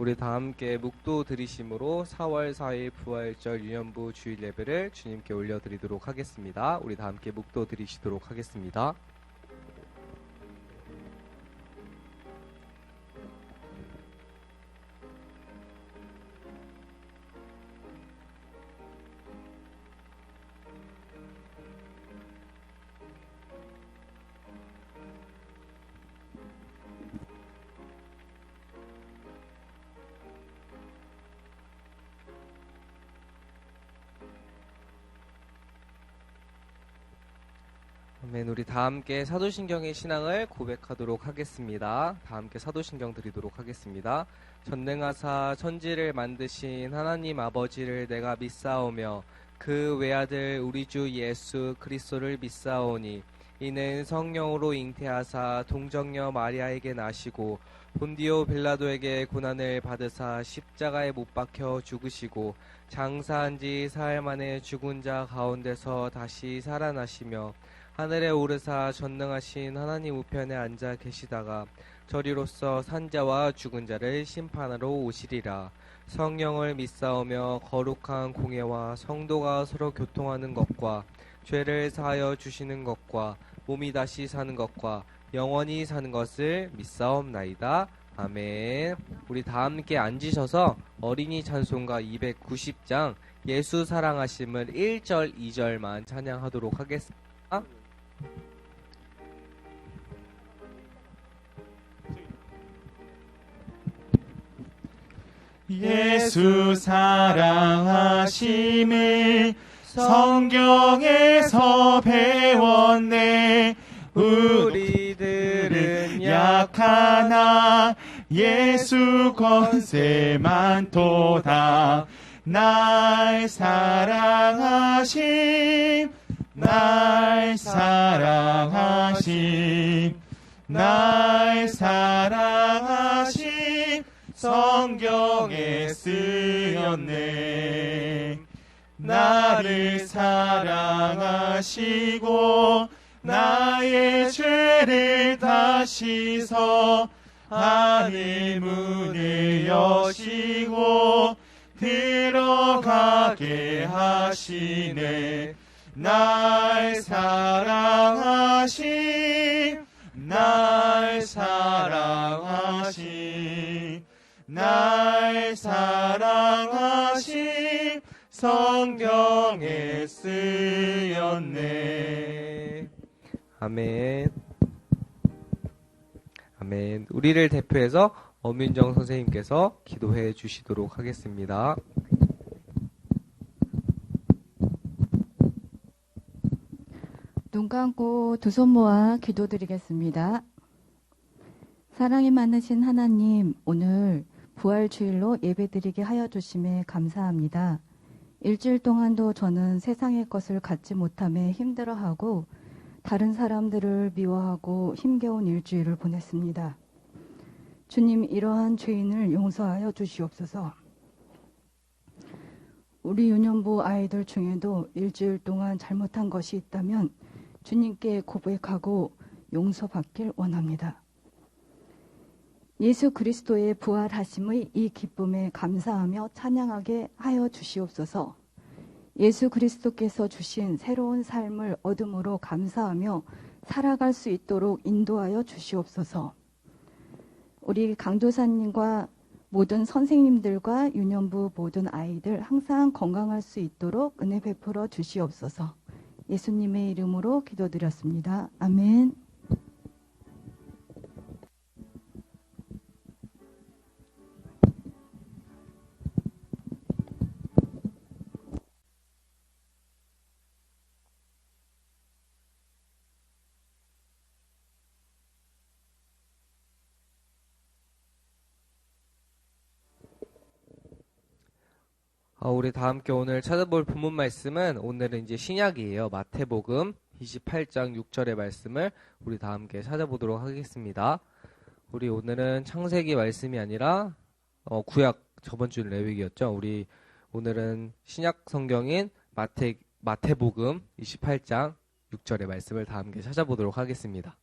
우리 다 함께 묵도 드리심으로 4월 4일 부활절 유년부 주일 예배를 주님께 올려드리도록 하겠습니다. 우리 다 함께 묵도 드리시도록 하겠습니다. 아멘. 우리 다 함께 사도신경의 신앙을 고백하도록 하겠습니다. 다 함께 사도신경 드리도록 하겠습니다. 전능하사 천지를 만드신 하나님 아버지를 내가 믿사오며 그 외아들 우리 주 예수 그리스도를 믿사오니 이는 성령으로 잉태하사 동정녀 마리아에게 나시고 본디오 빌라도에게 고난을 받으사 십자가에 못 박혀 죽으시고 장사한 지 사흘 만에 죽은 자 가운데서 다시 살아나시며 하늘에 오르사 전능하신 하나님 우편에 앉아 계시다가 저리로서 산자와 죽은 자를 심판하러 오시리라. 성령을 믿사오며 거룩한 공예와 성도가 서로 교통하는 것과 죄를 사하여 주시는 것과 몸이 다시 사는 것과 영원히 사는 것을 믿사옵나이다. 아멘. 우리 다 함께 앉으셔서 어린이 찬송가 290장 예수 사랑하심을 1절 2절만 찬양하도록 하겠습니다. 예수 사랑하심을 성경에서 배웠네. 우리들은 약하나 예수 권세 많도다. 날 사랑하심, 날 사랑하심, 날 사랑하심 성경에 쓰였네. 나를 사랑하시고 나의 죄를 다 씻어 하늘 문을 여시고 들어가게 하시네. 날 사랑하심, 날 사랑하심, 날 사랑하심 성경에 쓰였네. 아멘. 아멘. 우리를 대표해서 엄윤정 선생님께서 기도해 주시도록 하겠습니다. 눈 감고 두 손 모아 기도드리겠습니다. 사랑이 많으신 하나님, 오늘 부활주일로 예배드리게 하여 주심에 감사합니다. 일주일 동안도 저는 세상의 것을 갖지 못함에 힘들어하고 다른 사람들을 미워하고 힘겨운 일주일을 보냈습니다. 주님, 이러한 죄인을 용서하여 주시옵소서. 우리 유년부 아이들 중에도 일주일 동안 잘못한 것이 있다면 주님께 고백하고 용서받길 원합니다. 예수 그리스도의 부활하심의 이 기쁨에 감사하며 찬양하게 하여 주시옵소서. 예수 그리스도께서 주신 새로운 삶을 얻음으로 감사하며 살아갈 수 있도록 인도하여 주시옵소서. 우리 강도사님과 모든 선생님들과 유년부 모든 아이들 항상 건강할 수 있도록 은혜 베풀어 주시옵소서. 예수님의 이름으로 기도드렸습니다. 아멘. 우리 다 함께 오늘 찾아볼 본문 말씀은 오늘은 이제 신약이에요. 마태복음 28장 6절의 말씀을 우리 다 함께 찾아보도록 하겠습니다. 우리 오늘은 창세기 말씀이 아니라 구약 저번 주 레위기였죠. 우리 오늘은 신약 성경인 마태복음 28장 6절의 말씀을 다 함께 찾아보도록 하겠습니다.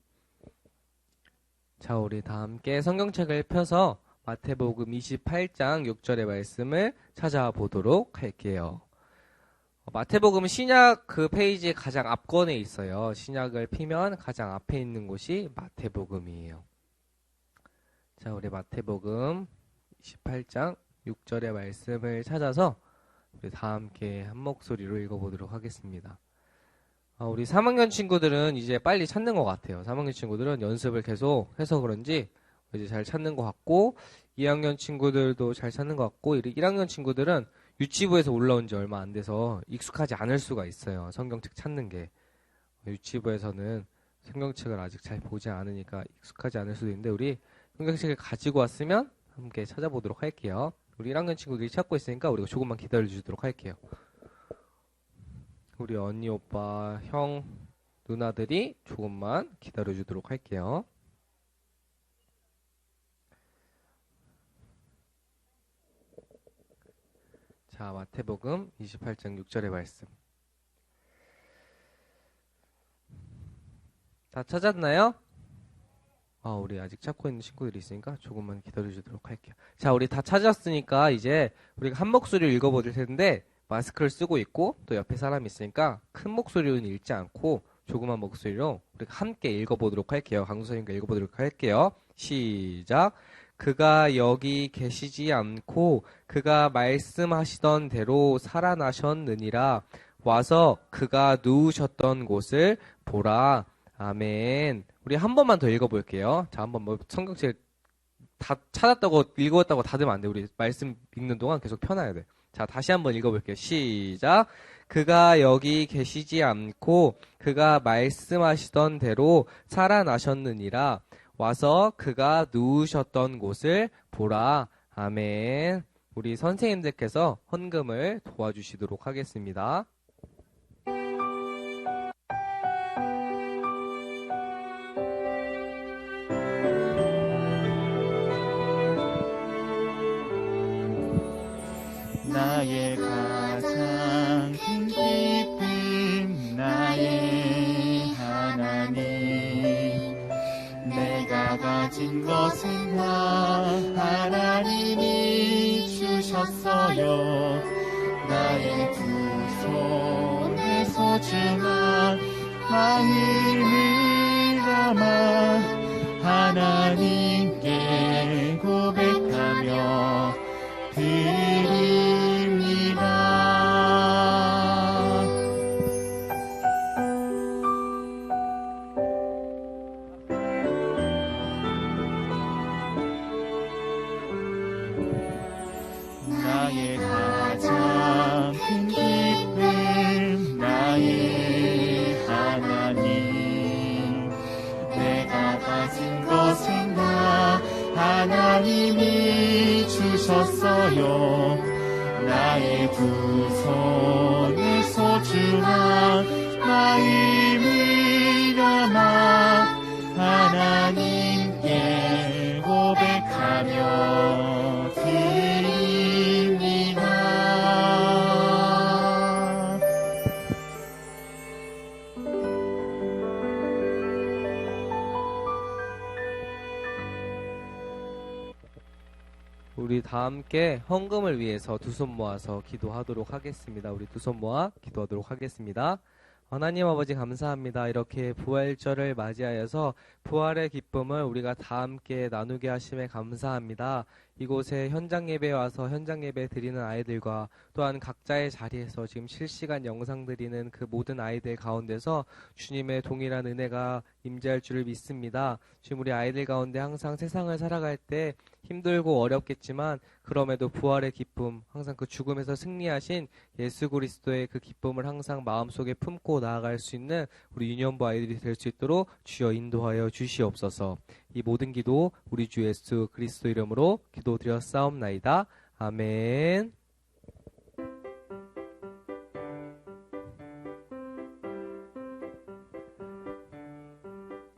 자, 우리 다 함께 성경책을 펴서 마태복음 28장 6절의 말씀을 찾아보도록 할게요. 마태복음 신약 그 페이지 가장 앞권에 있어요. 신약을 피면 가장 앞에 있는 곳이 마태복음이에요. 자, 우리 마태복음 28장 6절의 말씀을 찾아서 우리 다 함께 한 목소리로 읽어보도록 하겠습니다. 우리 3학년 친구들은 이제 빨리 찾는 것 같아요. 3학년 친구들은 연습을 계속 해서 그런지 이제 잘 찾는 것 같고, 2학년 친구들도 잘 찾는 것 같고, 1학년 친구들은 유치부에서 올라온 지 얼마 안 돼서 익숙하지 않을 수가 있어요. 성경책 찾는 게. 유치부에서는 성경책을 아직 잘 보지 않으니까 익숙하지 않을 수도 있는데, 우리 성경책을 가지고 왔으면 함께 찾아보도록 할게요. 우리 1학년 친구들이 찾고 있으니까 우리가 조금만 기다려주도록 할게요. 우리 언니, 오빠, 형, 누나들이 조금만 기다려주도록 할게요. 자, 마태복음 28장 6절의 말씀. 다 찾았나요? 우리 아직 찾고 있는 친구들이 있으니까 조금만 기다려주도록 할게요. 자, 우리 다 찾았으니까 이제 우리가 한 목소리로 읽어볼 텐데, 마스크를 쓰고 있고 또 옆에 사람이 있으니까 큰 목소리로는 읽지 않고 조그만 목소리로 우리가 함께 읽어보도록 할게요. 강수님과 읽어보도록 할게요. 시작. 그가 여기 계시지 않고 그가 말씀하시던 대로 살아나셨느니라. 와서 그가 누우셨던 곳을 보라. 아멘. 우리 한 번만 더 읽어볼게요. 자, 한번 성경책 다 찾았다고 읽었다고 닫으면 안 돼. 우리 말씀 읽는 동안 계속 펴놔야 돼. 자, 다시 한번 읽어볼게요. 시작. 그가 여기 계시지 않고 그가 말씀하시던 대로 살아나셨느니라. 와서 그가 누우셨던 곳을 보라. 아멘. 우리 선생님들께서 헌금을 도와주시도록 하겠습니다. 나의 가장 큰 기쁨 나의 하나님 내가 가진 것은 다 하나님이 주셨어요. 나의 두 손에 소중한 마음을 담아 하나님께 고백하며 드립니다. 나의 가장 큰 기쁨 나의 하나님 내가 가진 것은 다 하나님이 주셨어요. 나의 두 손에 소중한 마음을 담아 하나님께 고백하며 드립니다. 우리 다 함께 헌금을 위해서 두 손 모아서 기도하도록 하겠습니다. 우리 두 손 모아 기도하도록 하겠습니다. 하나님 아버지 감사합니다. 이렇게 부활절을 맞이하여서 부활의 기쁨을 우리가 다 함께 나누게 하심에 감사합니다. 이곳에 현장 예배에 와서 현장 예배 드리는 아이들과 또한 각자의 자리에서 지금 실시간 영상 드리는 그 모든 아이들 가운데서 주님의 동일한 은혜가 임재할 줄을 믿습니다. 지금 우리 아이들 가운데 항상 세상을 살아갈 때 힘들고 어렵겠지만 그럼에도 부활의 기쁨, 항상 그 죽음에서 승리하신 예수 그리스도의 그 기쁨을 항상 마음속에 품고 나아갈 수 있는 우리 유년부 아이들이 될 수 있도록 주여 인도하여 주시옵소서. 이 모든 기도 우리 주 예수 그리스도 이름으로 기도드렸사옵나이다. 아멘.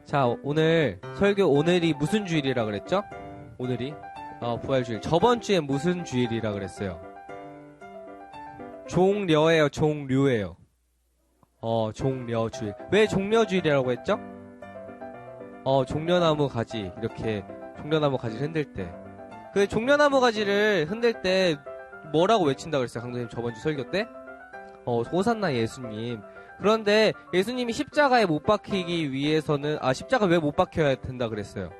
자, 오늘 설교 오늘이 무슨 주일이라 그랬죠? 오늘이 부활주일. 저번 주에 무슨 주일이라 그랬어요? 종려예요, 종류예요. 종려주일. 왜 종려주일이라고 했죠? 종려나무 가지, 이렇게 종려나무 가지를 흔들 때 그 종려나무 가지를 흔들 때 뭐라고 외친다 그랬어요, 강도님 저번주 설교 때? 호산나 예수님. 그런데 예수님이 십자가에 못 박히기 위해서는, 십자가 왜 못 박혀야 된다 그랬어요?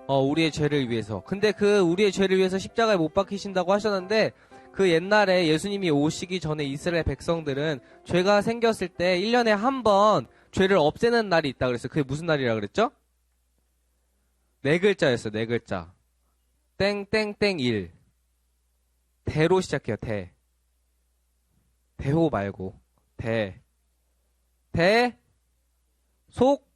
우리의 죄를 위해서. 근데 그 우리의 죄를 위해서 십자가에 못 박히신다고 하셨는데, 그 옛날에 예수님이 오시기 전에 이스라엘 백성들은 죄가 생겼을 때 1년에 한 번 죄를 없애는 날이 있다 그랬어요. 그게 무슨 날이라 그랬죠? 네 글자였어요, 네 글자. 땡땡땡일. 대로 시작해요, 대. 대호 말고. 속.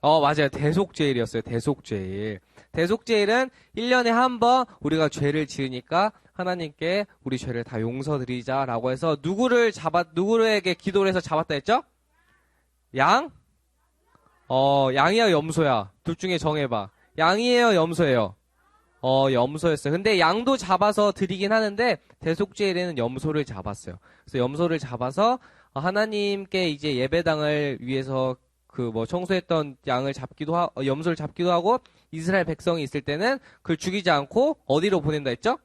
맞아요. 대속죄일이었어요. 대속죄일. 대속죄일은 1년에 한 번 우리가 죄를 지으니까 하나님께 우리 죄를 다 용서드리자라고 해서 누구에게 기도를 해서 잡았다 했죠? 양? 양이야, 염소야. 둘 중에 정해봐. 양이에요, 염소예요? 염소였어요. 근데 양도 잡아서 드리긴 하는데 대속죄일에는 염소를 잡았어요. 그래서 염소를 잡아서 하나님께 이제 예배당을 위해서 청소했던 양을 염소를 잡기도 하고, 이스라엘 백성이 있을 때는 그걸 죽이지 않고 어디로 보낸다 했죠?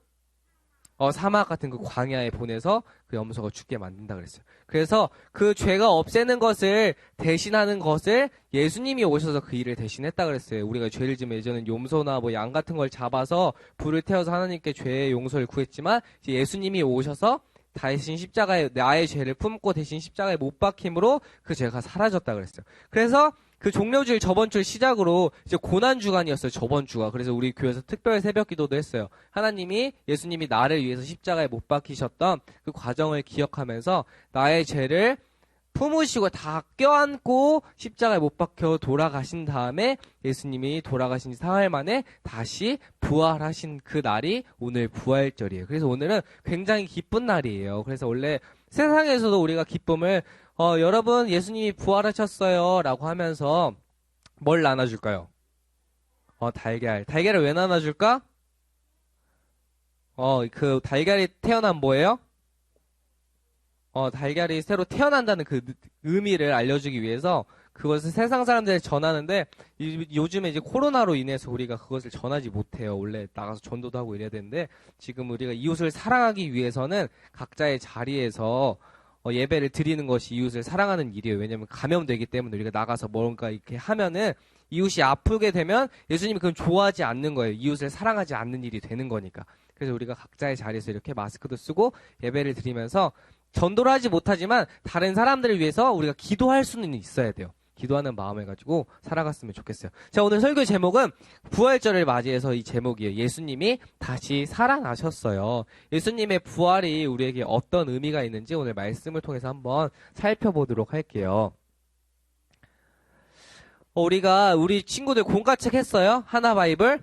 사막 같은 그 광야에 보내서 그 염소가 죽게 만든다 그랬어요. 그래서 그 죄가 없애는 것을 대신하는 것을 예수님이 오셔서 그 일을 대신했다 그랬어요. 우리가 죄를 지면 예전엔 염소나 양 같은 걸 잡아서 불을 태워서 하나님께 죄의 용서를 구했지만, 이제 예수님이 오셔서 대신 십자가에 나의 죄를 품고 대신 십자가에 못 박힘으로 그 죄가 사라졌다 그랬어요. 그래서 그 종려주일 저번 주 시작으로 이제 고난 주간이었어요, 저번 주가. 그래서 우리 교회에서 특별 새벽 기도도 했어요. 예수님이 나를 위해서 십자가에 못 박히셨던 그 과정을 기억하면서 나의 죄를 품으시고 다 껴안고 십자가에 못 박혀 돌아가신 다음에 예수님이 돌아가신 지 사흘 만에 다시 부활하신 그 날이 오늘 부활절이에요. 그래서 오늘은 굉장히 기쁜 날이에요. 그래서 원래 세상에서도 우리가 기쁨을 여러분 예수님이 부활하셨어요 라고 하면서 뭘 나눠줄까요? 달걀을 왜 나눠줄까? 그 달걀이 태어난 뭐예요? 달걀이 새로 태어난다는 그 의미를 알려주기 위해서 그것을 세상 사람들에 전하는데, 요즘에 이제 코로나로 인해서 우리가 그것을 전하지 못해요. 원래 나가서 전도도 하고 이래야 되는데, 지금 우리가 이웃을 사랑하기 위해서는 각자의 자리에서 예배를 드리는 것이 이웃을 사랑하는 일이에요. 왜냐면 감염되기 때문에 우리가 나가서 뭔가 이렇게 하면은 이웃이 아프게 되면 예수님이 그건 좋아하지 않는 거예요. 이웃을 사랑하지 않는 일이 되는 거니까. 그래서 우리가 각자의 자리에서 이렇게 마스크도 쓰고 예배를 드리면서 전도를 하지 못하지만 다른 사람들을 위해서 우리가 기도할 수는 있어야 돼요. 기도하는 마음을 가지고 살아갔으면 좋겠어요. 자, 오늘 설교의 제목은 부활절을 맞이해서 이 제목이에요. 예수님이 다시 살아나셨어요. 예수님의 부활이 우리에게 어떤 의미가 있는지 오늘 말씀을 통해서 한번 살펴보도록 할게요. 우리 친구들 공과책 했어요? 하나바이블?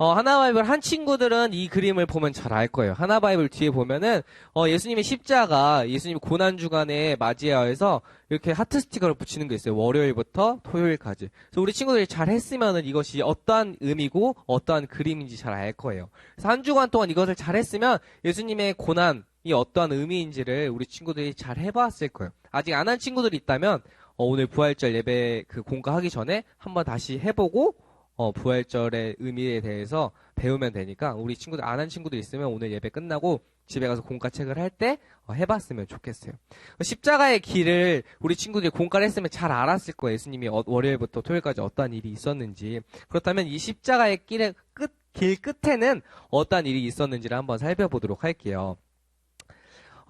하나바이블 한 친구들은 이 그림을 보면 잘 알 거예요. 하나바이블 뒤에 보면은, 예수님의 십자가, 예수님 고난주간에 맞이하여서 이렇게 하트 스티커를 붙이는 게 있어요. 월요일부터 토요일까지. 그래서 우리 친구들이 잘 했으면은 이것이 어떠한 의미고 어떠한 그림인지 잘 알 거예요. 그래서 한 주간 동안 이것을 잘 했으면 예수님의 고난이 어떠한 의미인지를 우리 친구들이 잘 해봤을 거예요. 아직 안 한 친구들이 있다면, 오늘 부활절 예배 공과하기 전에 한번 다시 해보고, 부활절의 의미에 대해서 배우면 되니까 우리 친구들, 안 한 친구들 있으면 오늘 예배 끝나고 집에 가서 공과책을 할 때 해봤으면 좋겠어요. 십자가의 길을 우리 친구들이 공과를 했으면 잘 알았을 거예요. 예수님이 월요일부터 토요일까지 어떠한 일이 있었는지. 그렇다면 이 십자가의 길 끝에는 어떠한 일이 있었는지를 한번 살펴보도록 할게요.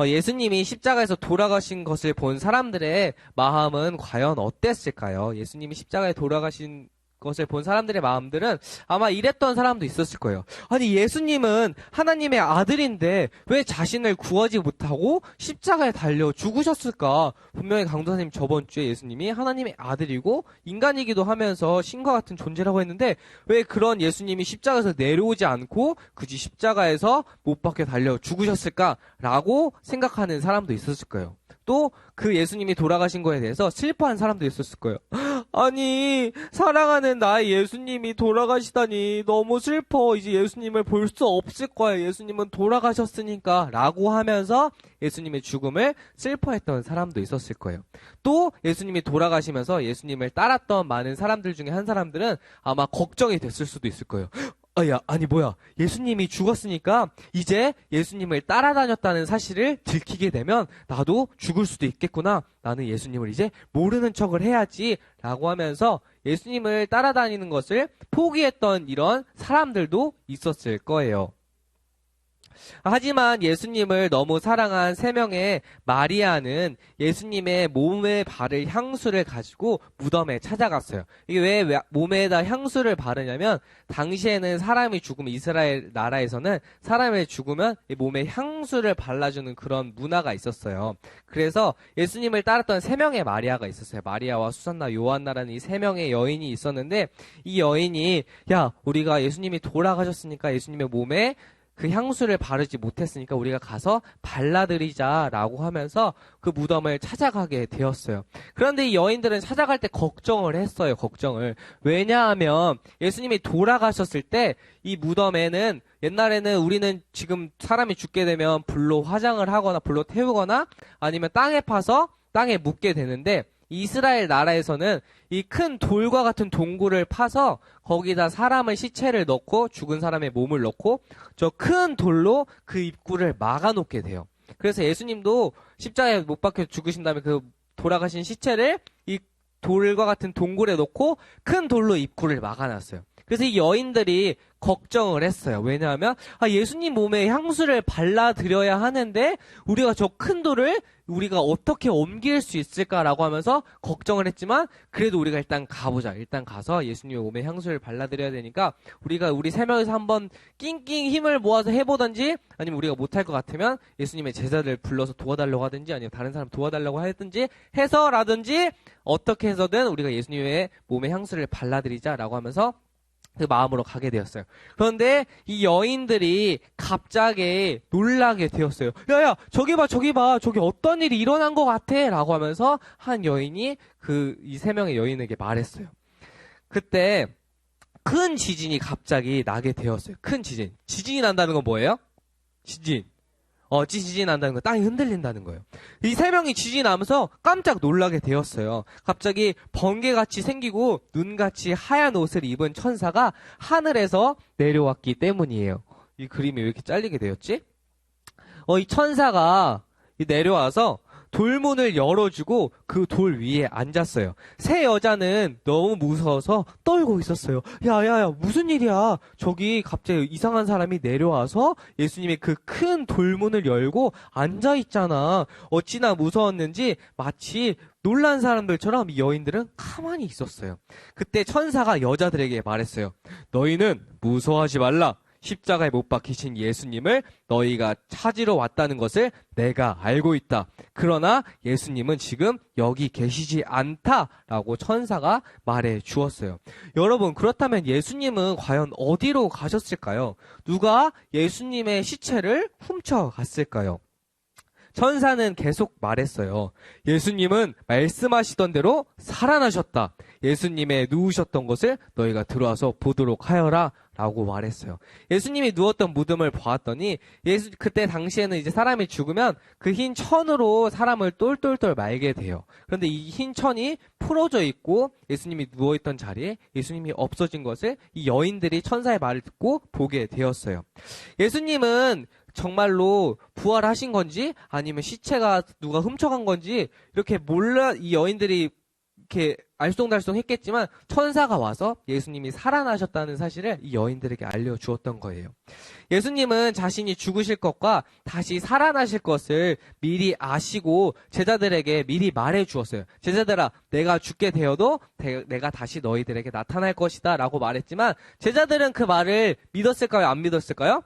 예수님이 십자가에서 돌아가신 것을 본 사람들의 마음은 과연 어땠을까요? 예수님이 십자가에 돌아가신 것을 본 사람들의 마음들은 아마 이랬던 사람도 있었을 거예요. 아니, 예수님은 하나님의 아들인데 왜 자신을 구하지 못하고 십자가에 달려 죽으셨을까? 분명히 강도사님 저번 주에 예수님이 하나님의 아들이고 인간이기도 하면서 신과 같은 존재라고 했는데 왜 그런 예수님이 십자가에서 내려오지 않고 굳이 십자가에서 못 박혀 달려 죽으셨을까라고 생각하는 사람도 있었을 거예요. 또 그 예수님이 돌아가신 거에 대해서 슬퍼한 사람도 있었을 거예요. 아니, 사랑하는 나의 예수님이 돌아가시다니 너무 슬퍼. 이제 예수님을 볼 수 없을 거야. 예수님은 돌아가셨으니까 라고 하면서 예수님의 죽음을 슬퍼했던 사람도 있었을 거예요. 또 예수님이 돌아가시면서 예수님을 따랐던 많은 사람들 중에 한 사람들은 아마 걱정이 됐을 수도 있을 거예요. 아니 뭐야. 예수님이 죽었으니까 이제 예수님을 따라다녔다는 사실을 들키게 되면 나도 죽을 수도 있겠구나. 나는 예수님을 이제 모르는 척을 해야지 라고 하면서 예수님을 따라다니는 것을 포기했던 이런 사람들도 있었을 거예요. 하지만 예수님을 너무 사랑한 세 명의 마리아는 예수님의 몸에 바를 향수를 가지고 무덤에 찾아갔어요. 이게 왜 몸에다 향수를 바르냐면 당시에는 사람이 죽으면 이스라엘 나라에서는 사람이 죽으면 몸에 향수를 발라주는 그런 문화가 있었어요. 그래서 예수님을 따랐던 세 명의 마리아가 있었어요. 마리아와 수산나, 요한나라는 이 세 명의 여인이 있었는데 이 여인이 야 우리가 예수님이 돌아가셨으니까 예수님의 몸에 그 향수를 바르지 못했으니까 우리가 가서 발라드리자라고 하면서 그 무덤을 찾아가게 되었어요. 그런데 이 여인들은 찾아갈 때 걱정을 했어요. 걱정을. 왜냐하면 예수님이 돌아가셨을 때 이 무덤에는 옛날에는 우리는 지금 사람이 죽게 되면 불로 화장을 하거나 불로 태우거나 아니면 땅에 파서 땅에 묻게 되는데 이스라엘 나라에서는 이 큰 돌과 같은 동굴을 파서 거기다 사람의 시체를 넣고 죽은 사람의 몸을 넣고 저 큰 돌로 그 입구를 막아놓게 돼요. 그래서 예수님도 십자가에 못 박혀 죽으신 다음에 그 돌아가신 시체를 이 돌과 같은 동굴에 넣고 큰 돌로 입구를 막아놨어요. 그래서 이 여인들이 걱정을 했어요. 왜냐하면 예수님 몸에 향수를 발라드려야 하는데 우리가 저 큰 돌을 우리가 어떻게 옮길 수 있을까라고 하면서 걱정을 했지만 그래도 우리가 일단 가보자. 일단 가서 예수님 몸에 향수를 발라드려야 되니까 우리 세 명이서 한번 낑낑 힘을 모아서 해보든지 아니면 우리가 못할 것 같으면 예수님의 제자들 불러서 도와달라고 하든지 아니면 다른 사람 도와달라고 하든지 해서라든지 어떻게 해서든 우리가 예수님의 몸에 향수를 발라드리자라고 하면서 그 마음으로 가게 되었어요. 그런데 이 여인들이 갑자기 놀라게 되었어요. 야야 저기 봐 저기 어떤 일이 일어난 것 같아 라고 하면서 한 여인이 이 세 명의 여인에게 말했어요. 그때 큰 지진이 갑자기 나게 되었어요. 큰 지진이 난다는 건 뭐예요? 지진이 난다는 거, 땅이 흔들린다는 거예요. 이 세 명이 지진이 나면서 깜짝 놀라게 되었어요. 갑자기 번개같이 생기고 눈같이 하얀 옷을 입은 천사가 하늘에서 내려왔기 때문이에요. 이 그림이 왜 이렇게 잘리게 되었지? 이 천사가 내려와서 돌문을 열어주고 그 돌 위에 앉았어요. 세 여자는 너무 무서워서 떨고 있었어요. 야야야 무슨 일이야. 저기 갑자기 이상한 사람이 내려와서 예수님의 그 큰 돌문을 열고 앉아있잖아. 어찌나 무서웠는지 마치 놀란 사람들처럼 이 여인들은 가만히 있었어요. 그때 천사가 여자들에게 말했어요. 너희는 무서워하지 말라. 십자가에 못 박히신 예수님을 너희가 찾으러 왔다는 것을 내가 알고 있다. 그러나 예수님은 지금 여기 계시지 않다라고 천사가 말해 주었어요. 여러분 그렇다면 예수님은 과연 어디로 가셨을까요? 누가 예수님의 시체를 훔쳐갔을까요? 천사는 계속 말했어요. 예수님은 말씀하시던 대로 살아나셨다. 예수님의 누우셨던 것을 너희가 들어와서 보도록 하여라. 라고 말했어요. 예수님이 누웠던 무덤을 보았더니 그때 당시에는 이제 사람이 죽으면 그 흰 천으로 사람을 똘똘똘 말게 돼요. 그런데 이 흰 천이 풀어져 있고 예수님이 누워있던 자리에 예수님이 없어진 것을 이 여인들이 천사의 말을 듣고 보게 되었어요. 예수님은 정말로 부활하신 건지 아니면 시체가 누가 훔쳐간 건지 이렇게 이 여인들이 이렇게 알쏭달쏭 했겠지만 천사가 와서 예수님이 살아나셨다는 사실을 이 여인들에게 알려주었던 거예요. 예수님은 자신이 죽으실 것과 다시 살아나실 것을 미리 아시고 제자들에게 미리 말해주었어요. 제자들아 내가 죽게 되어도 내가 다시 너희들에게 나타날 것이다 라고 말했지만 제자들은 그 말을 믿었을까요? 안 믿었을까요?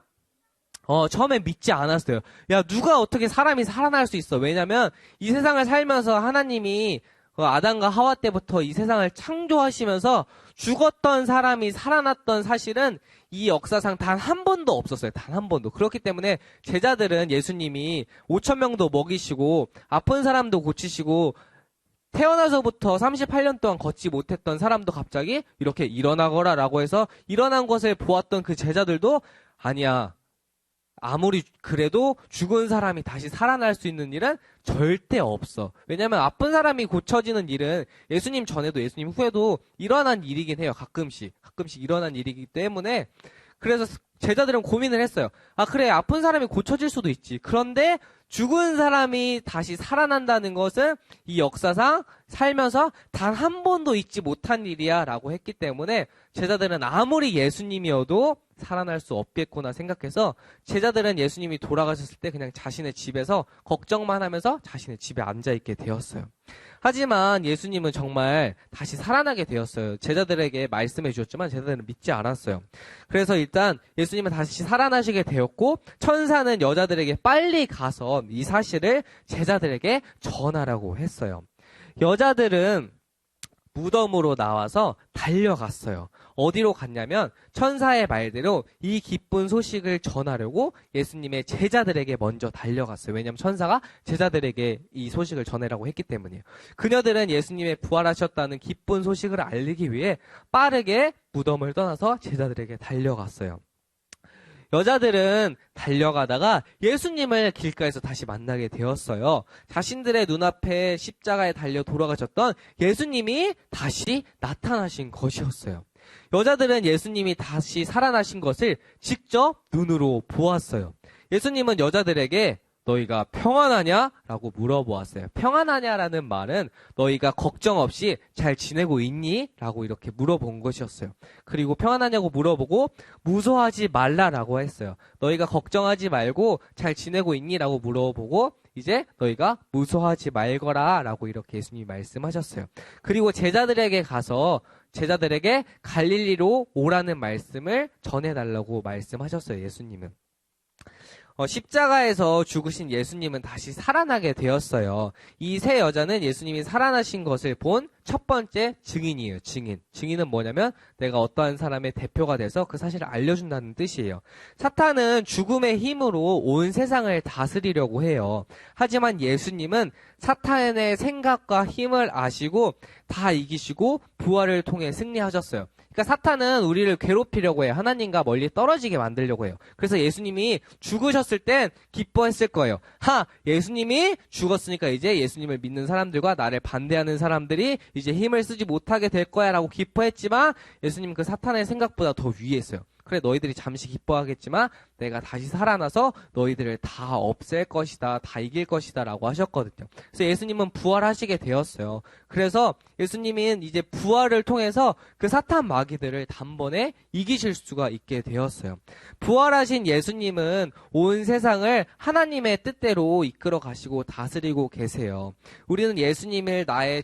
처음에 믿지 않았어요. 야 누가 어떻게 사람이 살아날 수 있어. 왜냐면 이 세상을 살면서 하나님이 아담과 하와 때부터 이 세상을 창조하시면서 죽었던 사람이 살아났던 사실은 이 역사상 단 한 번도 없었어요. 단 한 번도. 그렇기 때문에 제자들은 예수님이 5,000명도 먹이시고 아픈 사람도 고치시고 태어나서부터 38년 동안 걷지 못했던 사람도 갑자기 이렇게 일어나거라 라고 해서 일어난 것을 보았던 그 제자들도 아니야. 아무리 그래도 죽은 사람이 다시 살아날 수 있는 일은 절대 없어. 왜냐면 아픈 사람이 고쳐지는 일은 예수님 전에도 예수님 후에도 일어난 일이긴 해요. 가끔씩 일어난 일이기 때문에 그래서 제자들은 고민을 했어요. 아, 그래, 아픈 사람이 고쳐질 수도 있지. 그런데 죽은 사람이 다시 살아난다는 것은 이 역사상 살면서 단 한 번도 있지 못한 일이야 라고 했기 때문에 제자들은 아무리 예수님이어도 살아날 수 없겠구나 생각해서 제자들은 예수님이 돌아가셨을 때 그냥 자신의 집에서 걱정만 하면서 자신의 집에 앉아있게 되었어요. 하지만 예수님은 정말 다시 살아나게 되었어요. 제자들에게 말씀해 주셨지만 제자들은 믿지 않았어요. 그래서 일단 예수님은 다시 살아나시게 되었고 천사는 여자들에게 빨리 가서 이 사실을 제자들에게 전하라고 했어요. 여자들은 무덤으로 나와서 달려갔어요. 어디로 갔냐면 천사의 말대로 이 기쁜 소식을 전하려고 예수님의 제자들에게 먼저 달려갔어요. 왜냐하면 천사가 제자들에게 이 소식을 전해라고 했기 때문이에요. 그녀들은 예수님의 부활하셨다는 기쁜 소식을 알리기 위해 빠르게 무덤을 떠나서 제자들에게 달려갔어요. 여자들은 달려가다가 예수님을 길가에서 다시 만나게 되었어요. 자신들의 눈앞에 십자가에 달려 돌아가셨던 예수님이 다시 나타나신 것이었어요. 여자들은 예수님이 다시 살아나신 것을 직접 눈으로 보았어요. 예수님은 여자들에게 너희가 평안하냐? 라고 물어보았어요. 평안하냐라는 말은 너희가 걱정 없이 잘 지내고 있니? 라고 이렇게 물어본 것이었어요. 그리고 평안하냐고 물어보고 무서워하지 말라라고 했어요. 너희가 걱정하지 말고 잘 지내고 있니? 라고 물어보고 이제 너희가 무서워하지 말거라 라고 이렇게 예수님이 말씀하셨어요. 그리고 제자들에게 가서 제자들에게 갈릴리로 오라는 말씀을 전해달라고 말씀하셨어요. 예수님은. 십자가에서 죽으신 예수님은 다시 살아나게 되었어요. 이 세 여자는 예수님이 살아나신 것을 본 첫 번째 증인이에요. 증인. 증인은 뭐냐면 내가 어떠한 사람의 대표가 돼서 그 사실을 알려준다는 뜻이에요. 사탄은 죽음의 힘으로 온 세상을 다스리려고 해요. 하지만 예수님은 사탄의 생각과 힘을 아시고 다 이기시고 부활을 통해 승리하셨어요. 그러니까 사탄은 우리를 괴롭히려고 해요. 하나님과 멀리 떨어지게 만들려고 해요. 그래서 예수님이 죽으셨을 땐 기뻐했을 거예요. 예수님이 죽었으니까 이제 예수님을 믿는 사람들과 나를 반대하는 사람들이 이제 힘을 쓰지 못하게 될 거야 라고 기뻐했지만 예수님은 그 사탄의 생각보다 더 위에 있어요. 그래 너희들이 잠시 기뻐하겠지만 내가 다시 살아나서 너희들을 다 없앨 것이다. 다 이길 것이다 라고 하셨거든요. 그래서 예수님은 부활하시게 되었어요. 그래서 예수님은 이제 부활을 통해서 그 사탄 마귀들을 단번에 이기실 수가 있게 되었어요. 부활하신 예수님은 온 세상을 하나님의 뜻대로 이끌어 가시고 다스리고 계세요. 우리는 예수님이 나의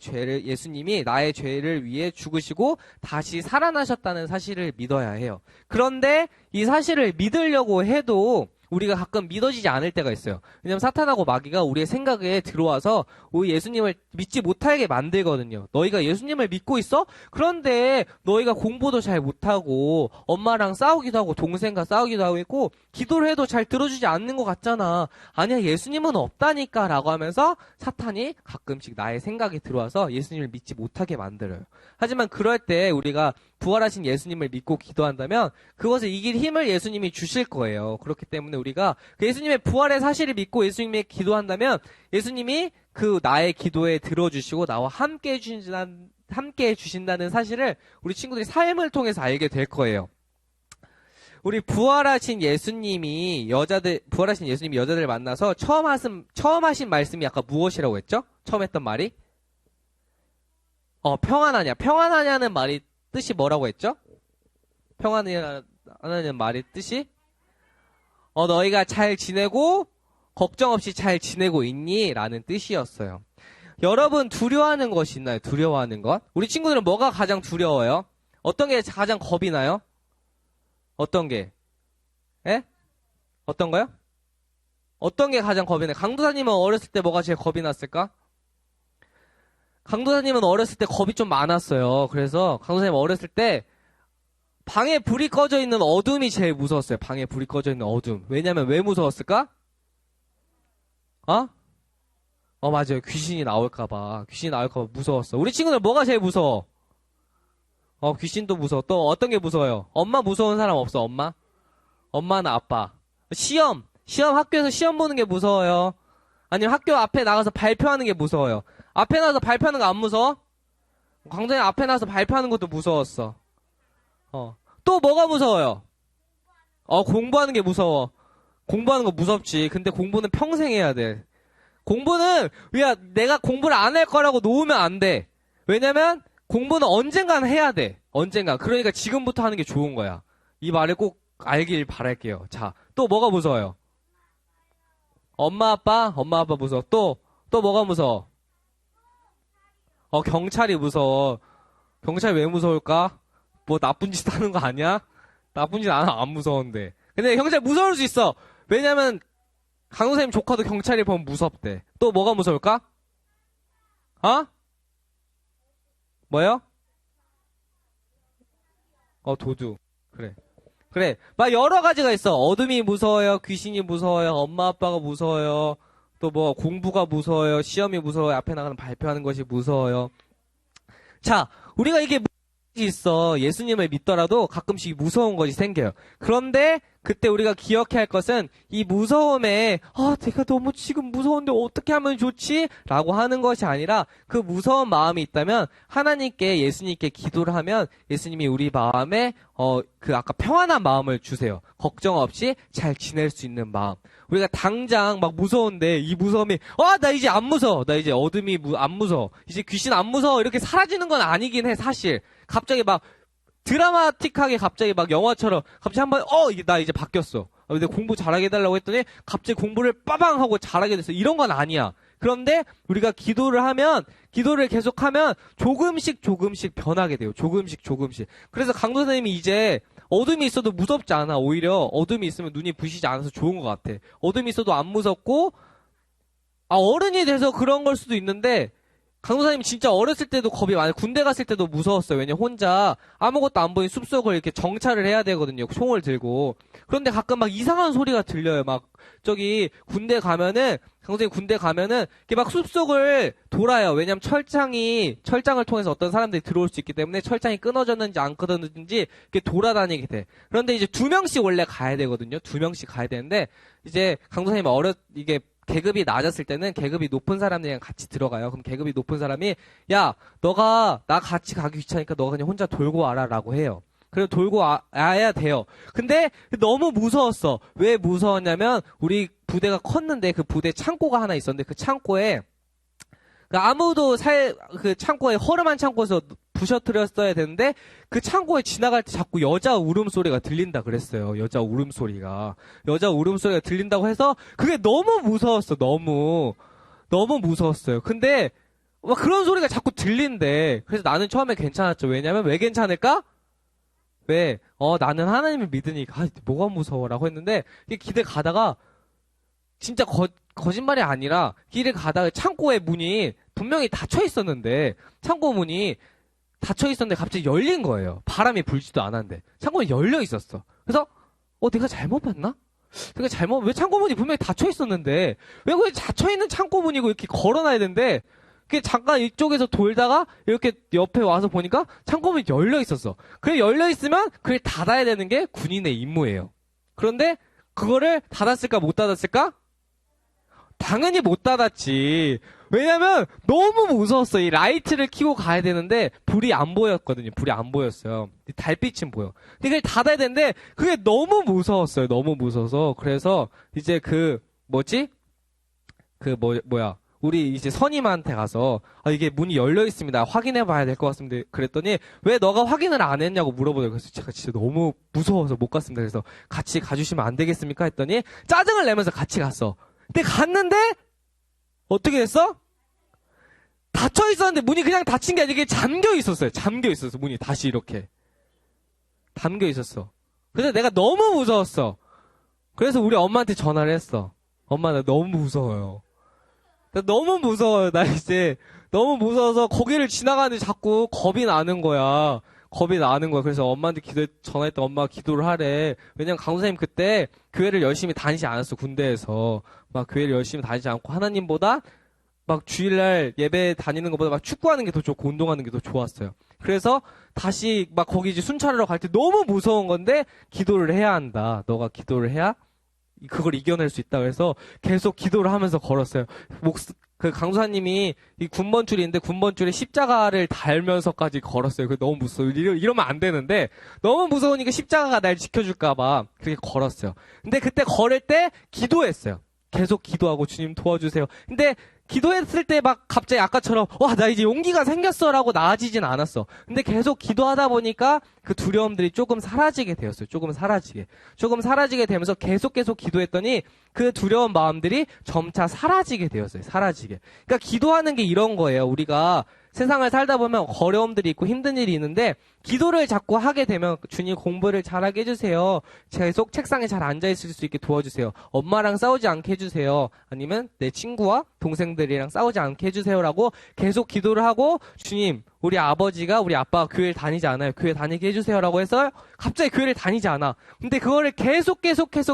죄를 위해 죽으시고 다시 살아나셨다는 사실을 믿어야 해요. 그런데 이 사실을 믿으려고 해도 우리가 가끔 믿어지지 않을 때가 있어요. 왜냐하면 사탄하고 마귀가 우리의 생각에 들어와서 우리 예수님을 믿지 못하게 만들거든요. 너희가 예수님을 믿고 있어? 그런데 너희가 공부도 잘 못하고 엄마랑 싸우기도 하고 동생과 싸우기도 하고 있고 기도를 해도 잘 들어주지 않는 것 같잖아. 아니야 예수님은 없다니까 라고 하면서 사탄이 가끔씩 나의 생각에 들어와서 예수님을 믿지 못하게 만들어요. 하지만 그럴 때 우리가 부활하신 예수님을 믿고 기도한다면 그것을 이길 힘을 예수님이 주실 거예요. 그렇기 때문에 우리가 그 예수님의 부활의 사실을 믿고 예수님의 기도한다면 예수님이 그 나의 기도에 들어주시고 나와 함께 해주신다는 사실을 우리 친구들이 삶을 통해서 알게 될 거예요. 우리 부활하신 예수님이 여자들을 만나서 처음 하신 말씀이 아까 무엇이라고 했죠? 처음 했던 말이? 평안하냐. 평안하냐는 말이 뜻이 뭐라고 했죠? 평안하냐는 말이 뜻이? 너희가 잘 지내고 걱정 없이 잘 지내고 있니? 라는 뜻이었어요. 여러분 두려워하는 것이 있나요? 두려워하는 것? 우리 친구들은 뭐가 가장 두려워요? 어떤 게 가장 겁이 나요? 어떤 게? 예? 어떤 거요? 어떤 게 가장 겁이 나요? 강도사님은 어렸을 때 뭐가 제일 겁이 났을까? 강도사님은 어렸을 때 겁이 좀 많았어요. 그래서 강도사님 어렸을 때 방에 불이 꺼져 있는 어둠이 제일 무서웠어요. 방에 불이 꺼져 있는 어둠. 왜냐면 왜 무서웠을까? 맞아요. 귀신이 나올까봐 무서웠어. 우리 친구들 뭐가 제일 무서워? 귀신도 무서워. 또 어떤 게 무서워요? 엄마 무서운 사람 없어? 엄마나 아빠. 시험 학교에서 시험 보는 게 무서워요. 아니면 학교 앞에 나가서 발표하는 게 무서워요. 앞에 나가서 발표하는 거 안 무서워? 강도님 앞에 나가서 발표하는 것도 무서웠어. 또 뭐가 무서워요? 공부하는 게 무서워. 공부하는 거 무섭지. 근데 공부는 평생 해야 돼. 공부는, 야, 내가 공부를 안 할 거라고 놓으면 안 돼. 왜냐면, 공부는 언젠간 해야 돼. 언젠간. 그러니까 지금부터 하는 게 좋은 거야. 이 말을 꼭 알길 바랄게요. 자, 또 뭐가 무서워요? 엄마, 아빠 무서워. 또 뭐가 무서워? 경찰이 무서워. 경찰이 왜 무서울까? 뭐 나쁜 짓 하는 거 아니야? 나쁜 짓 안 무서운데. 근데 경찰 무서울 수 있어. 왜냐면 강도사님 조카도 경찰이 보면 무섭대. 또 뭐가 무서울까? 뭐요? 도둑. 그래. 막 여러 가지가 있어. 어둠이 무서워요. 귀신이 무서워요. 엄마 아빠가 무서워요. 또 뭐 공부가 무서워요. 시험이 무서워요. 앞에 나가는 발표하는 것이 무서워요. 자, 우리가 이게 있어. 예수님을 믿더라도 가끔씩 무서운 것이 생겨요. 그런데 그때 우리가 기억해야 할 것은 이 무서움에 내가 너무 지금 무서운데 어떻게 하면 좋지? 라고 하는 것이 아니라 그 무서운 마음이 있다면 하나님께 예수님께 기도를 하면 예수님이 우리 마음에 그 아까 평안한 마음을 주세요. 걱정 없이 잘 지낼 수 있는 마음. 우리가 당장 막 무서운데 이 무서움이 나 이제 안 무서워. 나 이제 어둠이 안 무서워. 이제 귀신 안 무서워. 이렇게 사라지는 건 아니긴 해 사실. 갑자기 막 드라마틱하게 갑자기 막 영화처럼 갑자기 한번 나 이제 바뀌었어. 근데 공부 잘하게 해달라고 했더니 갑자기 공부를 빠방 하고 잘하게 됐어. 이런 건 아니야. 그런데 우리가 기도를 계속하면 조금씩 변하게 돼요. 조금씩. 그래서 강도사님이 이제 어둠이 있어도 무섭지 않아. 오히려 어둠이 있으면 눈이 부시지 않아서 좋은 것 같아. 어둠이 있어도 안 무섭고 어른이 돼서 그런 걸 수도 있는데 강도사님이 진짜 어렸을 때도 겁이 많아요. 군대 갔을 때도 무서웠어요. 왜냐면 혼자 아무것도 안 보인 숲속을 이렇게 정찰을 해야 되거든요. 총을 들고. 그런데 가끔 막 이상한 소리가 들려요. 막 저기 강도사님 군대 가면은 이렇게 막 숲속을 돌아요. 왜냐면 철장을 통해서 어떤 사람들이 들어올 수 있기 때문에 철장이 끊어졌는지 안 끊어졌는지 이렇게 돌아다니게 돼. 그런데 이제 2명씩 원래 가야 되거든요. 2명씩 가야 되는데 이제 강도사님이 이게 계급이 낮았을 때는 계급이 높은 사람들이랑 같이 들어가요. 그럼 계급이 높은 사람이 야, 너가 나 같이 가기 귀찮으니까 너가 그냥 혼자 돌고 와라라고 해요. 그래서 돌고 와야 돼요. 근데 너무 무서웠어. 왜 무서웠냐면 우리 부대가 컸는데 그 부대 창고가 하나 있었는데 그 창고에 아무도 그 창고에 허름한 창고에서 부셔뜨렸어야 되는데 그 창고에 지나갈 때 자꾸 여자 울음소리가 들린다 그랬어요. 여자 울음소리가 들린다고 해서 그게 너무 무서웠어. 너무 무서웠어요. 근데 막 그런 소리가 자꾸 들린대. 그래서 나는 처음에 괜찮았죠. 왜냐면 왜 괜찮을까? 왜? 나는 하나님을 믿으니까 뭐가 무서워라고 했는데 길을 가다가 진짜 거짓말이 아니라 길을 가다가 창고의 문이 분명히 닫혀 있었는데 창고 문이 닫혀 있었는데 갑자기 열린 거예요. 바람이 불지도 않았는데 창고문이 열려 있었어. 그래서 내가 잘못 봤나? 왜 창고문이 분명히 닫혀 있었는데 왜 거기 닫혀 있는 창고문이고 이렇게 걸어놔야 되는데 그게 잠깐 이쪽에서 돌다가 이렇게 옆에 와서 보니까 창고문이 열려 있었어. 그래 열려 있으면 그걸 닫아야 되는 게 군인의 임무예요. 그런데 그거를 닫았을까 못 닫았을까? 당연히 못 닫았지. 왜냐면 너무 무서웠어. 이 라이트를 켜고 가야 되는데 불이 안 보였거든요. 불이 안 보였어요. 달빛은 보여. 근데 그걸 닫아야 되는데 그게 너무 무서웠어요. 너무 무서워서. 그래서 이제 우리 이제 선임한테 가서 이게 문이 열려 있습니다. 확인해 봐야 될 것 같습니다. 그랬더니 왜 너가 확인을 안 했냐고 물어보더라고요. 그래서 제가 진짜 너무 무서워서 못 갔습니다. 그래서 같이 가주시면 안 되겠습니까? 했더니 짜증을 내면서 같이 갔어. 근데 갔는데 어떻게 됐어? 닫혀 있었는데 문이 그냥 닫힌 게 아니라 이게 잠겨 있었어요. 문이 다시 이렇게 잠겨 있었어. 그래서 내가 너무 무서웠어. 그래서 우리 엄마한테 전화를 했어. 엄마 나 너무 무서워요. 나 너무 무서워요. 나 이제 너무 무서워서 거기를 지나가는데 자꾸 겁이 나는 거야. 그래서 엄마한테 전화했더니 엄마가 기도를 하래. 왜냐면 강도사님 그때 교회를 열심히 다니지 않았어. 군대에서 막 교회를 열심히 다니지 않고 하나님보다 막 주일날 예배 다니는 것보다 막 축구하는 게 더 좋고 운동하는 게 더 좋았어요. 그래서 다시 막 거기 이제 순찰하러 갈 때 너무 무서운 건데 기도를 해야 한다. 너가 기도를 해야 그걸 이겨낼 수 있다. 그래서 계속 기도를 하면서 걸었어요. 그 강도사님이 이 군번줄인데 군번줄에 십자가를 달면서까지 걸었어요. 그 너무 무서워. 이러면 안 되는데 너무 무서우니까 십자가가 날 지켜줄까봐 그렇게 걸었어요. 근데 그때 걸을 때 기도했어요. 계속 기도하고 주님 도와주세요. 근데 기도했을 때 막 갑자기 아까처럼 와, 나 이제 용기가 생겼어라고 나아지진 않았어. 근데 계속 기도하다 보니까 그 두려움들이 조금 사라지게 되었어요. 조금 사라지게 되면서 계속 기도했더니 그 두려운 마음들이 점차 사라지게 되었어요. 그러니까 기도하는 게 이런 거예요. 우리가 세상을 살다 보면 어려움들이 있고 힘든 일이 있는데 기도를 자꾸 하게 되면 주님 공부를 잘하게 해주세요. 계속 책상에 잘 앉아있을 수 있게 도와주세요. 엄마랑 싸우지 않게 해주세요. 아니면 내 친구와 동생들이랑 싸우지 않게 해주세요라고 계속 기도를 하고 주님 우리 아버지가 우리 아빠가 교회를 다니지 않아요. 교회 다니게 해주세요라고 해서 갑자기 교회를 다니지 않아. 근데 그거를 계속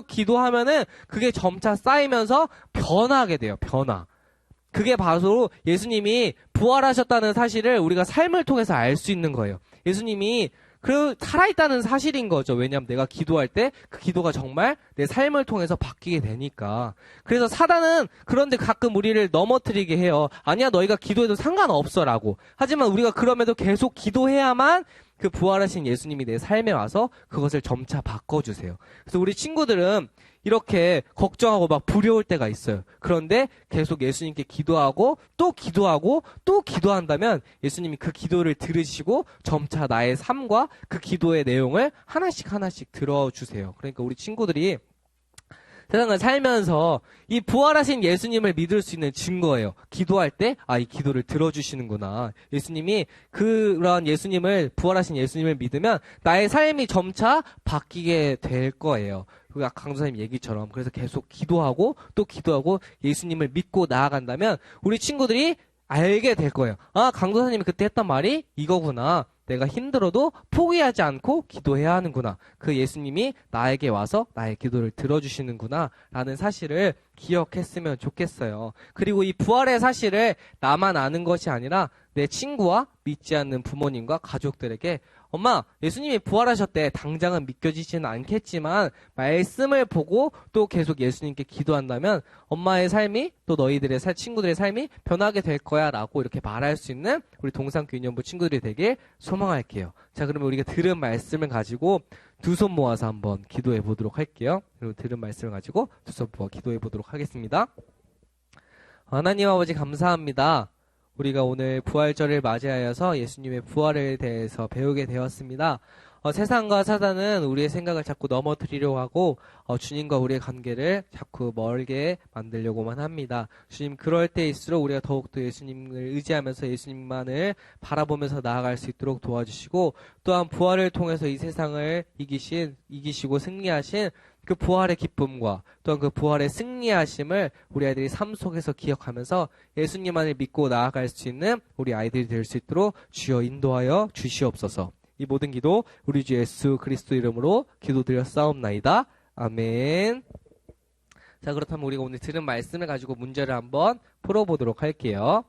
기도하면은 그게 점차 쌓이면서 변화하게 돼요. 변화. 그게 바로 예수님이 부활하셨다는 사실을 우리가 삶을 통해서 알 수 있는 거예요. 예수님이 살아있다는 사실인 거죠. 왜냐하면 내가 기도할 때 그 기도가 정말 내 삶을 통해서 바뀌게 되니까. 그래서 사단은 그런데 가끔 우리를 넘어뜨리게 해요. 아니야, 너희가 기도해도 상관없어라고. 하지만 우리가 그럼에도 계속 기도해야만 그 부활하신 예수님이 내 삶에 와서 그것을 점차 바꿔주세요. 그래서 우리 친구들은 이렇게 걱정하고 막 두려울 때가 있어요. 그런데 계속 예수님께 기도하고 또 기도한다면 예수님이 그 기도를 들으시고 점차 나의 삶과 그 기도의 내용을 하나씩 들어주세요. 그러니까 우리 친구들이 세상을 살면서 이 부활하신 예수님을 믿을 수 있는 증거예요. 기도할 때, 이 기도를 들어주시는구나. 예수님이 그런 부활하신 예수님을 믿으면 나의 삶이 점차 바뀌게 될 거예요. 그 강도사님 얘기처럼. 그래서 계속 기도하고 또 기도하고 예수님을 믿고 나아간다면 우리 친구들이 알게 될 거예요. 강도사님이 그때 했던 말이 이거구나. 내가 힘들어도 포기하지 않고 기도해야 하는구나. 그 예수님이 나에게 와서 나의 기도를 들어주시는구나 라는 사실을 기억했으면 좋겠어요. 그리고 이 부활의 사실을 나만 아는 것이 아니라 내 친구와 믿지 않는 부모님과 가족들에게 엄마, 예수님이 부활하셨대. 당장은 믿겨지지는 않겠지만 말씀을 보고 또 계속 예수님께 기도한다면 엄마의 삶이 또 너희들의 친구들의 삶이 변하게 될 거야 라고 이렇게 말할 수 있는 우리 동산교회 유년부 친구들이 되길 소망할게요. 자, 그러면 우리가 들은 말씀을 가지고 두 손 모아서 한번 기도해 보도록 할게요. 그리고 들은 말씀을 가지고 두 손 모아 기도해 보도록 하겠습니다. 하나님 아버지 감사합니다. 우리가 오늘 부활절을 맞이하여서 예수님의 부활에 대해서 배우게 되었습니다. 세상과 사단은 우리의 생각을 자꾸 넘어뜨리려고 하고 주님과 우리의 관계를 자꾸 멀게 만들려고만 합니다. 주님, 그럴 때일수록 우리가 더욱더 예수님을 의지하면서 예수님만을 바라보면서 나아갈 수 있도록 도와주시고 또한 부활을 통해서 이 세상을 이기시고 승리하신 그 부활의 기쁨과 또한 그 부활의 승리하심을 우리 아이들이 삶 속에서 기억하면서 예수님만을 믿고 나아갈 수 있는 우리 아이들이 될 수 있도록 주여 인도하여 주시옵소서. 이 모든 기도 우리 주 예수 그리스도 이름으로 기도드렸사옵나이다. 아멘. 자, 그렇다면 우리가 오늘 들은 말씀을 가지고 문제를 한번 풀어보도록 할게요.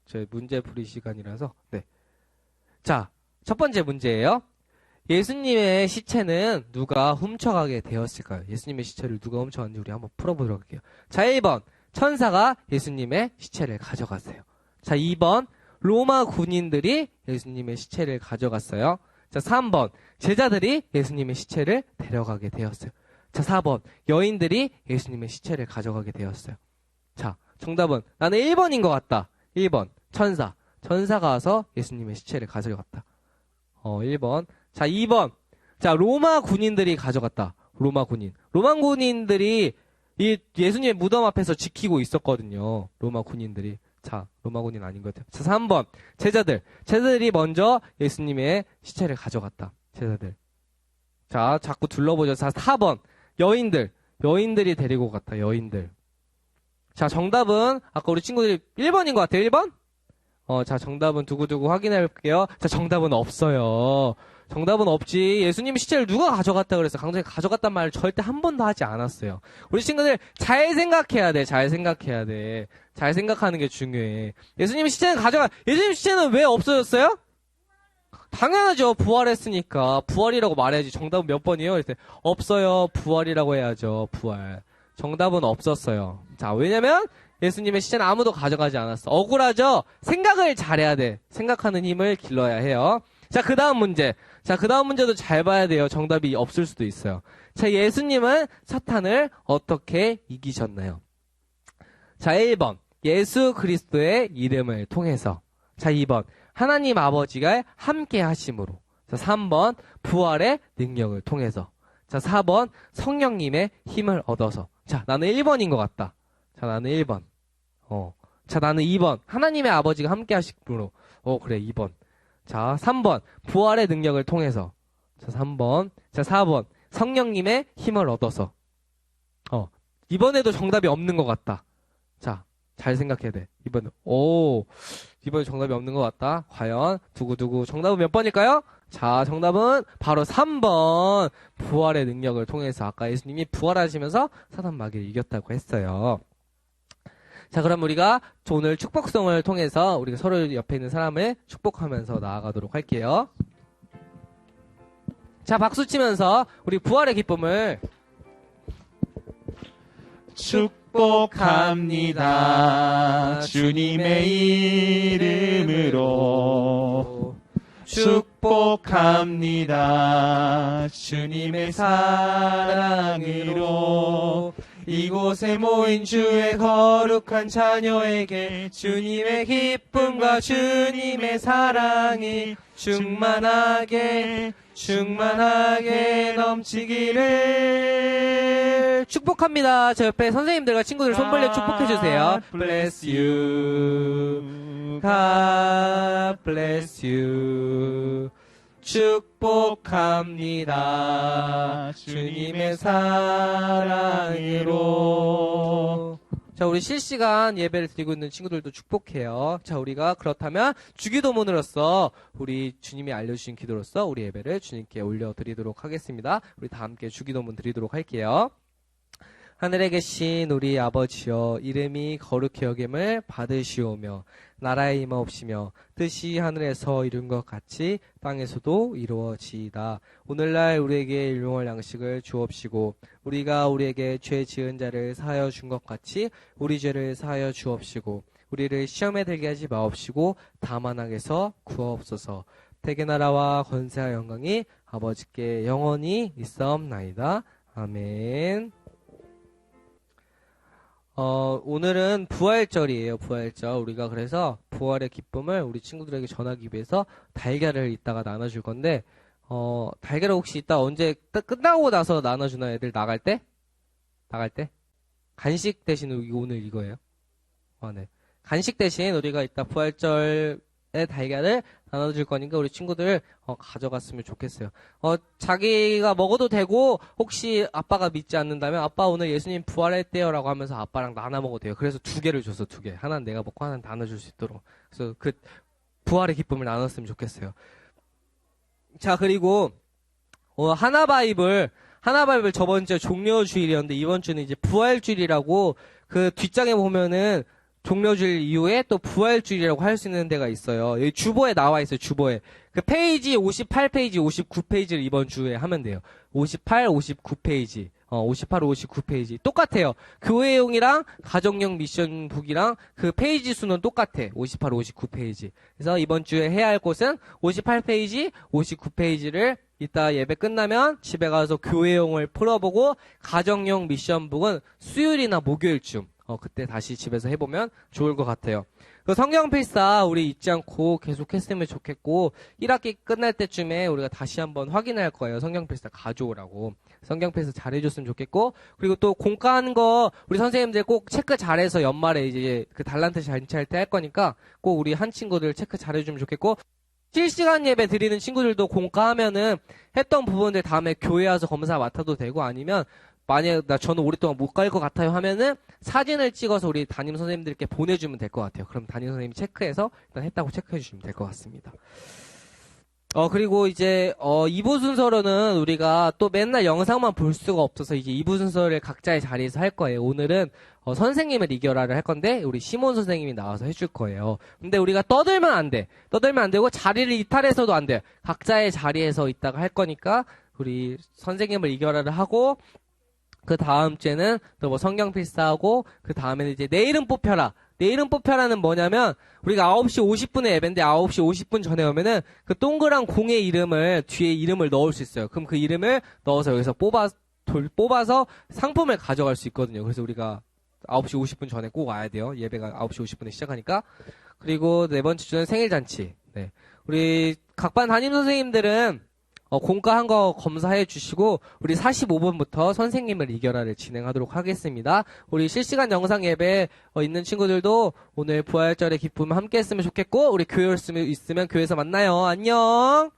저희 문제 풀이 시간이라서 네. 자, 첫 번째 문제예요. 예수님의 시체는 누가 훔쳐가게 되었을까요? 예수님의 시체를 누가 훔쳐갔는지 우리 한번 풀어보도록 할게요. 자, 1번 천사가 예수님의 시체를 가져갔어요. 자, 2번 로마 군인들이 예수님의 시체를 가져갔어요. 자, 3번 제자들이 예수님의 시체를 데려가게 되었어요. 자, 4번 여인들이 예수님의 시체를 가져가게 되었어요. 자, 정답은 나는 1번인 것 같다. 1번 천사가 와서 예수님의 시체를 가져갔다. 1번. 자, 2번. 자, 로마 군인들이 가져갔다. 로마 군인들이 이 예수님의 무덤 앞에서 지키고 있었거든요. 로마 군인들이. 자, 로마 군인 아닌 것 같아요. 자, 3번. 제자들이 먼저 예수님의 시체를 가져갔다. 제자들. 자, 자꾸 둘러보죠. 자, 4번. 여인들이 데리고 갔다. 여인들. 자, 정답은 아까 우리 친구들이 1번인 것 같아요. 1번? 자, 정답은 두고두고 확인해 볼게요. 자, 정답은 없어요. 정답은 없지. 예수님의 시체를 누가 가져갔다 그랬어? 강도사님이 가져갔단 말을 절대 한 번도 하지 않았어요. 우리 친구들 잘 생각해야 돼. 잘 생각하는 게 중요해. 예수님의 시체는 왜 없어졌어요? 당연하죠. 부활했으니까. 부활이라고 말해야지. 정답은 몇 번이에요? 그랬더니 없어요. 부활이라고 해야죠. 부활. 정답은 없었어요. 자, 왜냐면 예수님의 시체는 아무도 가져가지 않았어. 억울하죠? 생각을 잘해야 돼. 생각하는 힘을 길러야 해요. 자, 그 다음 문제. 자, 그 다음 문제도 잘 봐야 돼요. 정답이 없을 수도 있어요. 자, 예수님은 사탄을 어떻게 이기셨나요? 자, 1번. 예수 그리스도의 이름을 통해서. 자, 2번. 하나님 아버지가 함께 하심으로. 자, 3번. 부활의 능력을 통해서. 자, 4번. 성령님의 힘을 얻어서. 자, 나는 1번인 것 같다. 자, 나는 1번. 자, 나는 2번. 하나님의 아버지가 함께 하심으로. 그래, 2번. 자, 3번. 부활의 능력을 통해서. 자, 3번. 자, 4번. 성령님의 힘을 얻어서. 이번에도 정답이 없는 것 같다. 자, 잘 생각해야 돼. 이번에 정답이 없는 것 같다. 과연, 두구두구. 정답은 몇 번일까요? 자, 정답은 바로 3번. 부활의 능력을 통해서. 아까 예수님이 부활하시면서 사단 마귀를 이겼다고 했어요. 자, 그럼 우리가 오늘 축복송을 통해서 우리가 서로 옆에 있는 사람을 축복하면서 나아가도록 할게요. 자, 박수 치면서 우리 부활의 기쁨을 축복합니다. 주님의 이름으로 축복합니다. 주님의 사랑으로 이곳에 모인 주의 거룩한 자녀에게 주님의 기쁨과 주님의 사랑이 충만하게 넘치기를 축복합니다. 저 옆에 선생님들과 친구들 손 벌려 축복해주세요. Bless you. God bless you. 축복합니다. 주님의 사랑으로. 자, 우리 실시간 예배를 드리고 있는 친구들도 축복해요. 자, 우리가 그렇다면 주기도문으로서 우리 주님이 알려주신 기도로서 우리 예배를 주님께 올려드리도록 하겠습니다. 우리 다 함께 주기도문 드리도록 할게요. 하늘에 계신 우리 아버지여, 이름이 거룩히 여김을 받으시오며 나라의 임하옵시며 뜻이 하늘에서 이룬 것 같이 땅에서도 이루어지이다. 오늘날 우리에게 일용할 양식을 주옵시고 우리가 우리에게 죄 지은 자를 사하여 준 것 같이 우리 죄를 사하여 주옵시고 우리를 시험에 들게 하지 마옵시고 다만 악에서 구하옵소서. 대개 나라와 권세와 영광이 아버지께 영원히 있사옵나이다. 아멘. 오늘은 부활절이에요. 부활절. 우리가 그래서 부활의 기쁨을 우리 친구들에게 전하기 위해서 달걀을 이따가 나눠줄 건데, 달걀을 혹시 이따 언제 끝나고 나서 나눠주나, 애들 나갈 때? 간식 대신 오늘 이거예요. 네. 간식 대신 우리가 이따 부활절에 달걀을 나눠줄 거니까 우리 친구들 가져갔으면 좋겠어요. 자기가 먹어도 되고 혹시 아빠가 믿지 않는다면 아빠 오늘 예수님 부활했대요 라고 하면서 아빠랑 나눠 먹어도 돼요. 그래서 2개를 줬어. 2개. 하나는 내가 먹고 하나는 나눠줄 수 있도록. 그래서 그 부활의 기쁨을 나눴으면 좋겠어요. 자, 그리고 하나바이블 저번 주에 종려주일이었는데 이번 주는 이제 부활주일이라고 그 뒷장에 보면은 종려주일 이후에 또 부활주일이라고 할 수 있는 데가 있어요. 여기 주보에 나와 있어요. 주보에. 그 페이지 58페이지, 59페이지를 이번 주에 하면 돼요. 58, 59페이지. 58, 59페이지. 똑같아요. 교회용이랑 가정용 미션북이랑 그 페이지 수는 똑같아. 58, 59페이지. 그래서 이번 주에 해야 할 것은 58페이지, 59페이지를 이따 예배 끝나면 집에 가서 교회용을 풀어보고 가정용 미션북은 수요일이나 목요일쯤 그때 다시 집에서 해보면 좋을 것 같아요. 그 성경 필사 우리 잊지 않고 계속 했으면 좋겠고 1학기 끝날 때쯤에 우리가 다시 한번 확인할 거예요. 성경 필사 가져오라고. 성경 필사 잘해줬으면 좋겠고 그리고 또 공과한 거 우리 선생님들 꼭 체크 잘해서 연말에 이제 그 달란트 잔치할 때 할 거니까 꼭 우리 한 친구들 체크 잘해주면 좋겠고 실시간 예배 드리는 친구들도 공과하면은 했던 부분들 다음에 교회 와서 검사 맡아도 되고 아니면 만약에 저는 오랫동안 못 갈 것 같아요 하면은 사진을 찍어서 우리 담임 선생님들께 보내주면 될 것 같아요. 그럼 담임 선생님이 체크해서 일단 했다고 체크해 주시면 될 것 같습니다. 그리고 이제 2부 순서로는 우리가 또 맨날 영상만 볼 수가 없어서 이제 2부 순서를 각자의 자리에서 할 거예요. 오늘은 선생님을 이겨라를 할 건데 우리 시몬 선생님이 나와서 해줄 거예요. 근데 우리가 떠들면 안 돼. 떠들면 안 되고 자리를 이탈해서도 안 돼요. 각자의 자리에서 있다가 할 거니까 우리 선생님을 이겨라를 하고 그 다음 주에는 또 뭐 성경 필사하고, 그 다음에는 이제 내 이름 뽑혀라. 내 이름 뽑혀라는 뭐냐면, 우리가 9시 50분에 예배인데 9시 50분 전에 오면은 그 동그란 공의 이름을, 뒤에 이름을 넣을 수 있어요. 그럼 그 이름을 넣어서 여기서 뽑아서 상품을 가져갈 수 있거든요. 그래서 우리가 9시 50분 전에 꼭 와야 돼요. 예배가 9시 50분에 시작하니까. 그리고 네 번째 주는 생일잔치. 네. 우리 각반 담임 선생님들은 공과한 거 검사해 주시고, 우리 45분부터 선생님을 이겨라를 진행하도록 하겠습니다. 우리 실시간 영상 예배 있는 친구들도 오늘 부활절의 기쁨 함께 했으면 좋겠고, 우리 교회 있으면 교회에서 만나요. 안녕!